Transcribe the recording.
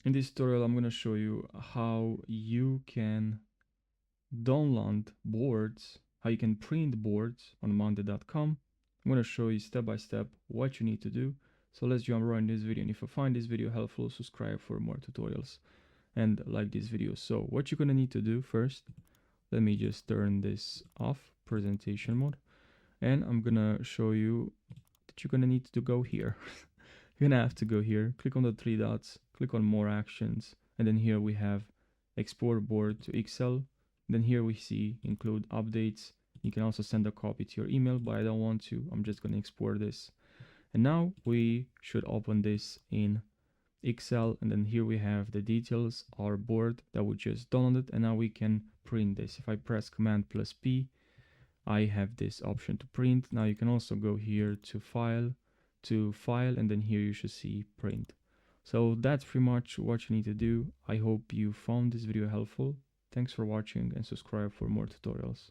In this tutorial, I'm going to show you how you can download boards, how you can print boards on Monday.com. I'm going to show you step by step what you need to do. So let's jump right in this video. And if you find this video helpful, subscribe for more tutorials and like this video. So what you're going to need to do first, let me just turn this off, presentation mode. And I'm going to show you that you're going to need to go here. You're gonna have to go here, click on the three dots, click on more actions, and then here we have export board to Excel. Then here we see include updates. You can also send a copy to your email, but I don't want to. I'm just gonna export this. And now we should open this in Excel, and then here we have the details, our board that we just downloaded, and now we can print this. If I press Command plus P, I have this option to print. Now you can also go here to file, and then here you should see print. So that's pretty much what you need to do. I hope you found this video helpful. Thanks for watching and subscribe for more tutorials.